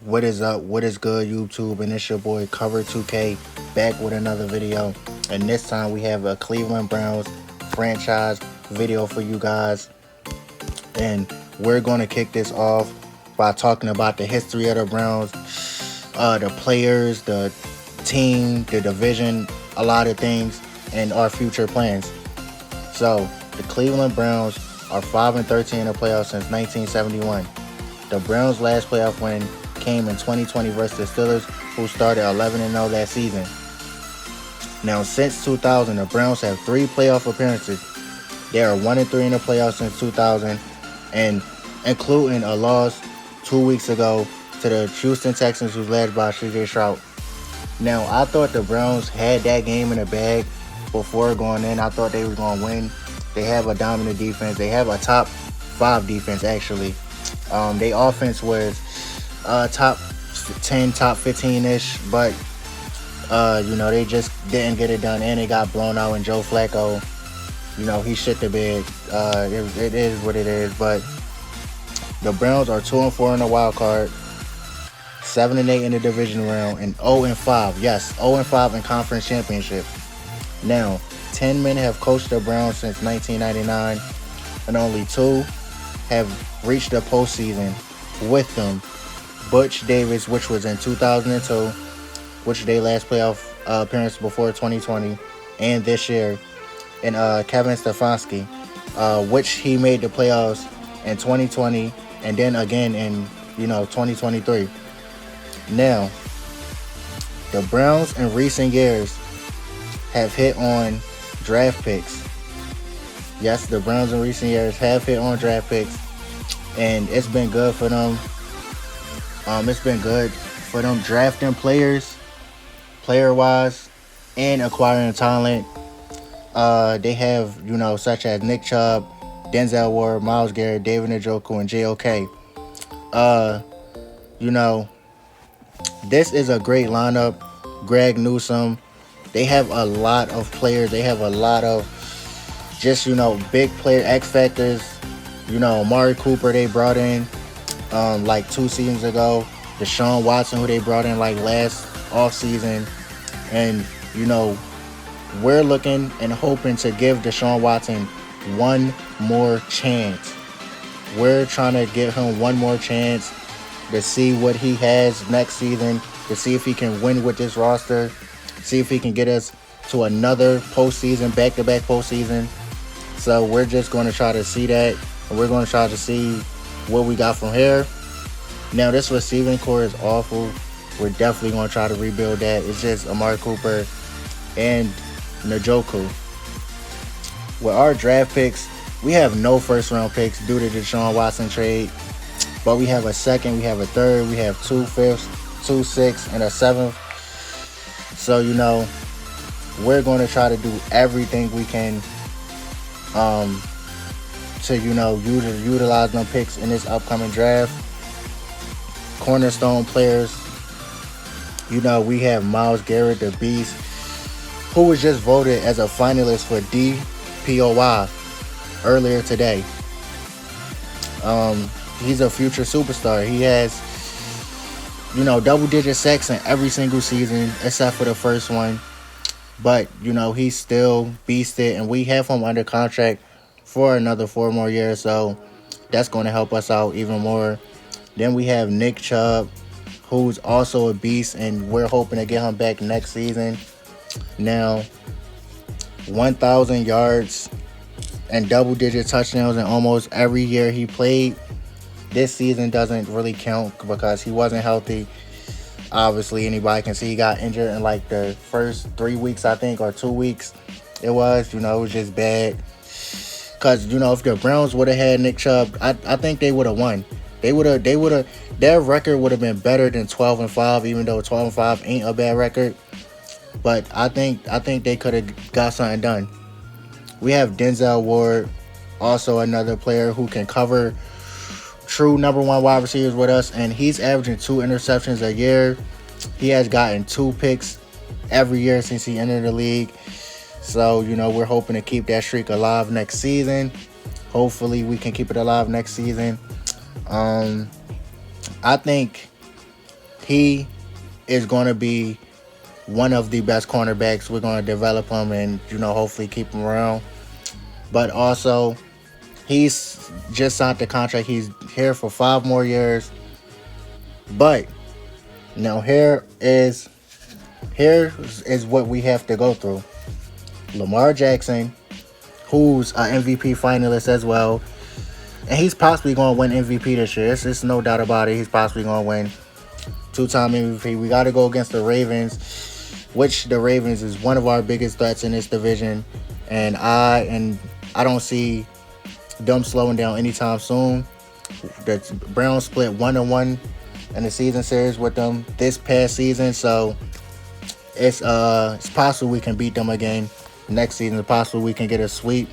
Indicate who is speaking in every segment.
Speaker 1: What is up? What is good, YouTube? And it's your boy Cover 2K back with another video. And this time we have a Cleveland Browns franchise video for you guys. And we're going to kick this off by talking about the history of the Browns, the players, the team, the division, a lot of things, and our future plans. So, the Cleveland Browns are 5-13 in the playoffs since 1971. The Browns' last playoff win came in 2020 versus the Steelers, who started 11-0 that season. Now, since 2000, the Browns have 3 playoff appearances. They are 1-3 in the playoffs since 2000, and including a loss 2 weeks ago to the Houston Texans, who's led by C.J. Stroud. Now, I thought the Browns had that game in the bag before going in. I thought they was going to win. They have a dominant defense. They have a top 5 defense, actually. Their offense was top 10, top 15-ish, but they just didn't get it done, and they got blown out. And Joe Flacco, he shit the bed. It is what it is. But the Browns are 2-4 in the wild card, 7-8 in the division round, and 0-5. Yes, 0-5 in conference championship. Now, 10 men have coached the Browns since 1999, and only 2 have reached the postseason with them. Butch Davis, which was in 2002, which they last playoff appearance before 2020, and this year, and Kevin Stefanski, which he made the playoffs in 2020, and then again in 2023. Now, the Browns in recent years have hit on draft picks. Yes, the Browns in recent years have hit on draft picks, and it's been good for them. It's been good for them drafting players, player-wise, and acquiring talent. They have, such as Nick Chubb, Denzel Ward, Myles Garrett, David Njoku, and J.O.K. This is a great lineup. Greg Newsome. They have a lot of players. They have a lot of just, big player X factors. Amari Cooper they brought in like 2 seasons ago. Deshaun Watson, who they brought in like last offseason. And, we're looking and hoping to give Deshaun Watson one more chance. We're trying to give him one more chance to see what he has next season, to see if he can win with this roster, see if he can get us to another postseason, back-to-back postseason. So we're just going to try to see that, and we're going to try to see what we got from here. Now, this receiving core is awful. We're definitely going to try to rebuild that. It's just Amari Cooper and Njoku. With our draft picks, we have no first-round picks due to the Deshaun Watson trade. But we have a second, we have a third, we have 2 fifths, 2 sixths, and a 7th. So, we're going to try to do everything we can to, utilize them picks in this upcoming draft. Cornerstone players, we have Myles Garrett, the Beast, who was just voted as a finalist for DPOY earlier today. He's a future superstar. He has, double-digit sacks in every single season except for the first one. But, he's still beasted, and we have him under contract for another 4 more years, so that's going to help us out even more. Then we have Nick Chubb, who's also a beast, and we're hoping to get him back next season. Now, 1,000 yards and double-digit touchdowns in almost every year he played. This season doesn't really count because he wasn't healthy. Obviously, anybody can see he got injured in like the first 3 weeks, I think, or 2 weeks. It was, it was just bad. Because, if the Browns would have had Nick Chubb, I think they would have won. Their record would have been better than 12-5, even though 12-5 ain't a bad record. But I think they could have got something done. We have Denzel Ward, also another player who can cover true number 1 wide receivers with us, and he's averaging 2 interceptions a year. He has gotten 2 picks every year since he entered the league. So, we're hoping to keep that streak alive next season. Hopefully, we can keep it alive next season. I think He is going to be one of the best cornerbacks. We're going to develop him and, hopefully keep him around. But also, he's just signed the contract. He's here for 5 more years. But now here is what we have to go through. Lamar Jackson, who's an MVP finalist as well, and he's possibly going to win MVP this year. It's no doubt about it. He's possibly going to win two-time MVP. We got to go against the Ravens, which the Ravens is one of our biggest threats in this division, and I don't see them slowing down anytime soon. The Browns split 1-1 in the season series with them this past season, so it's possible we can beat them again next season. It's possible we can get a sweep.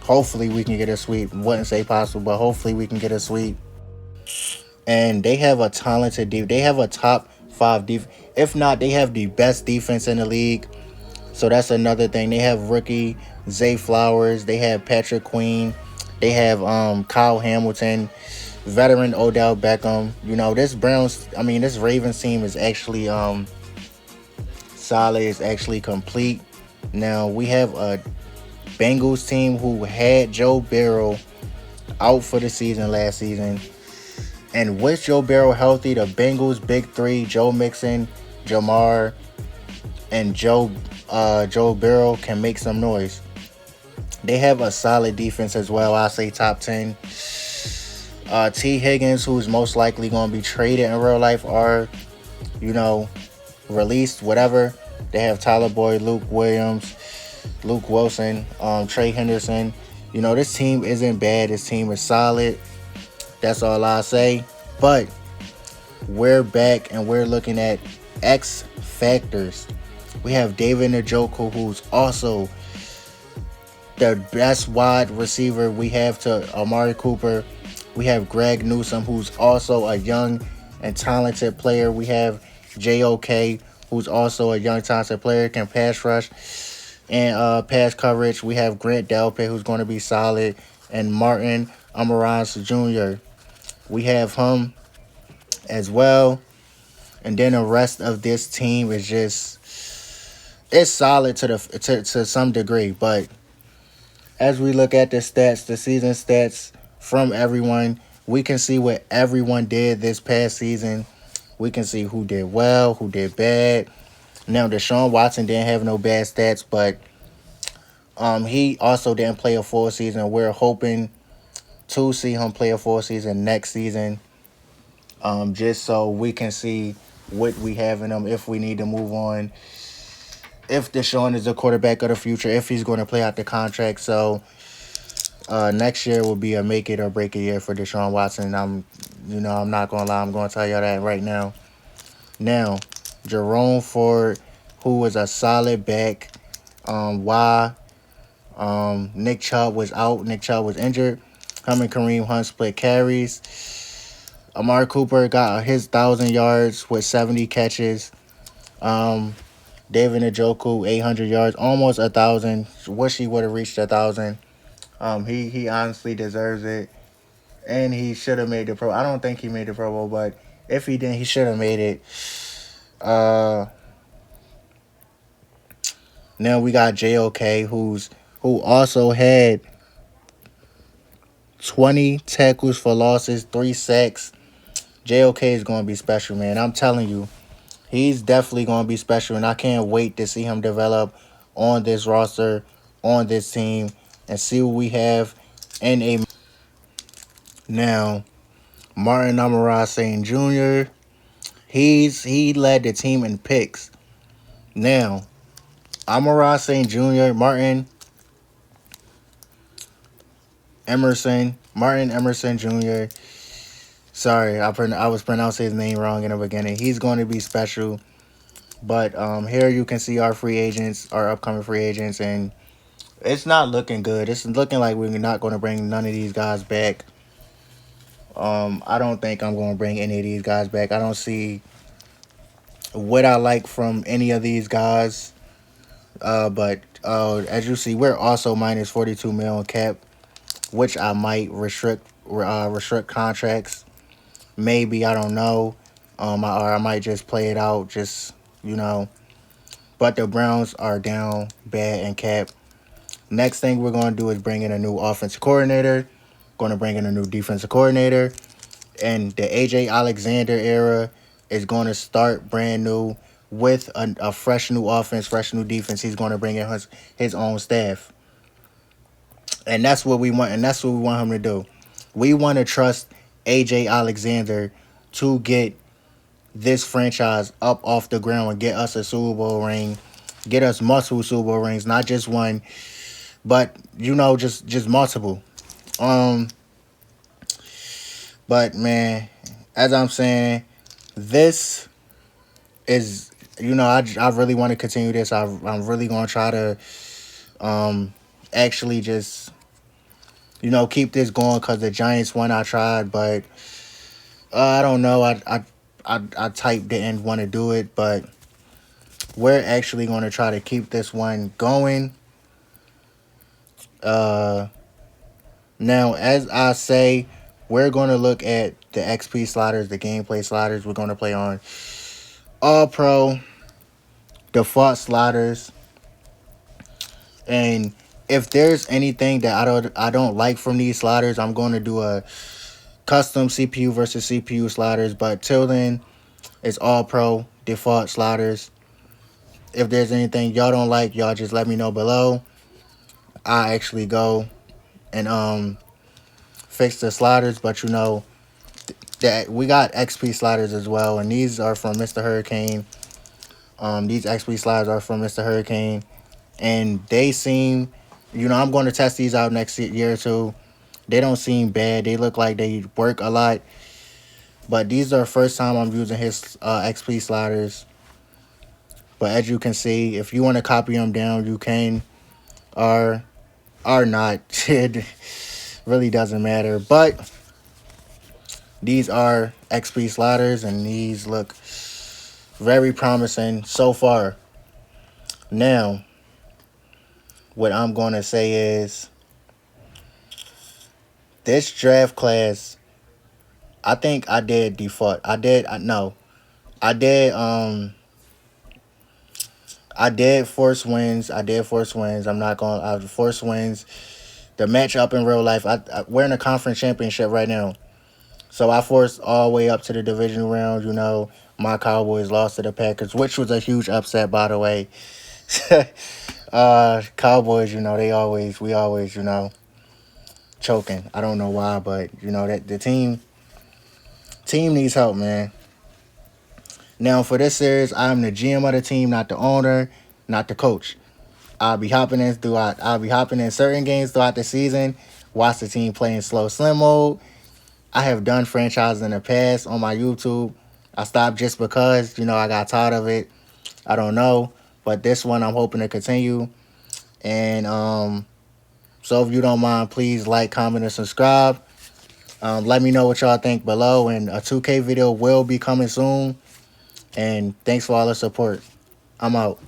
Speaker 1: Hopefully we can get a sweep. Wouldn't say possible, but hopefully we can get a sweep. And they have a talented defense. They have a top five defense. If not, they have the best defense in the league. So that's another thing. They have rookie Zay Flowers. They have Patrick Queen. They have Kyle Hamilton, veteran Odell Beckham. This Ravens team is actually solid. It's actually complete. Now we have a Bengals team who had Joe Burrow out for the season last season. And with Joe Burrow healthy, the Bengals big three, Joe Mixon, Jamar, and Joe Burrow can make some noise. They have a solid defense as well. I say top 10. T. Higgins, who's most likely going to be traded in real life or, released, whatever. They have Tyler Boyd, Luke Williams, Luke Wilson, Trey Henderson. This team isn't bad. This team is solid. That's all I say. But we're back and we're looking at X factors. We have David Njoku, who's also the best wide receiver we have to Amari Cooper. We have Greg Newsome, who's also a young and talented player. We have JOK, who's also a young, talented player, can pass rush and pass coverage. We have Grant Delpit, who's going to be solid, and Martin Amarans Jr. We have him as well. And then the rest of this team is it's solid to some degree. But as we look at the stats, the season stats from everyone, we can see what everyone did this past season. We can see who did well, who did bad. Now, Deshaun Watson didn't have no bad stats, but he also didn't play a full season. We're hoping to see him play a full season next season, just so we can see what we have in him if we need to move on. If Deshaun is the quarterback of the future, if he's going to play out the contract. So next year will be a make it or break it year for Deshaun Watson. I'm not going to lie. I'm going to tell you that right now. Now, Jerome Ford, who was a solid back. Nick Chubb was out. Nick Chubb was injured. Him and Kareem Hunt split carries. Amari Cooper got his 1,000 yards with 70 catches. David Njoku, 800 yards, almost 1,000. Wish he would have reached 1,000. He honestly deserves it, and he should have made the Pro. I don't think he made the Pro Bowl, but if he didn't, he should have made it. Now we got JOK, who also had 20 tackles for losses, 3 sacks. JOK is going to be special, man. I'm telling you. He's definitely going to be special, and I can't wait to see him develop on this roster, on this team, and see what we have in a... Now, Martin Amara St. Jr., he led the team in picks. Now, Amara St. Jr., Martin Emerson Jr., sorry, I was pronouncing his name wrong in the beginning. He's going to be special. But here you can see our upcoming free agents, and it's not looking good. It's looking like we're not going to bring none of these guys back. I don't think I'm going to bring any of these guys back. I don't see what I like from any of these guys. But as you see, we're also minus 42 million cap, which I might restrict contracts. Maybe, I don't know. I might just play it out, just you know. But the Browns are down bad and cap. Next thing we're going to do is bring in a new offensive coordinator. Going to bring in a new defensive coordinator, and the AJ Alexander era is going to start brand new with a fresh new offense, fresh new defense. He's going to bring in his own staff, and that's what we want. And that's what we want him to do. We want to trust AJ Alexander to get this franchise up off the ground and get us a Super Bowl ring, get us multiple Super Bowl rings, not just one, but just multiple. Um, but man, as I'm saying, this is I really want to continue this. I'm really gonna try to actually just keep this going because the Giants one I tried, but I don't know. I type didn't want to do it, but we're actually going to try to keep this one going. Uh, Now, as I say, we're going to look at the XP sliders, the gameplay sliders. We're going to play on All Pro, default sliders, and if there's anything that I don't like from these sliders, I'm going to do a custom CPU versus CPU sliders. But till then, it's All Pro default sliders. If there's anything y'all don't like, y'all just let me know below. I actually go and fix the sliders, but that we got XP sliders as well, and these are from Mr. Hurricane. These XP sliders are from Mr. Hurricane, and they seem, I'm going to test these out next year or two. They don't seem bad. They look like they work a lot, but these are the first time I'm using his XP sliders. But as you can see, if you want to copy them down, you can, or not. It really doesn't matter. But these are XP sliders, and these look very promising so far. Now, what I'm going to say is this draft class, I think I did default. No. I did force wins. I'm not going to force wins. The match up in real life. We're in a conference championship right now. So I forced all the way up to the division round. My Cowboys lost to the Packers, which was a huge upset, by the way. Cowboys, we always, choking. I don't know why, but that the team needs help, man. Now for this series, I'm the GM of the team, not the owner, not the coach. I'll be hopping in certain games throughout the season. Watch the team play in slow slim mode. I have done franchises in the past on my YouTube. I stopped just because I got tired of it. I don't know, but this one I'm hoping to continue. And so if you don't mind, please like, comment, and subscribe. Let me know what y'all think below, and a 2K video will be coming soon. And thanks for all the support. I'm out.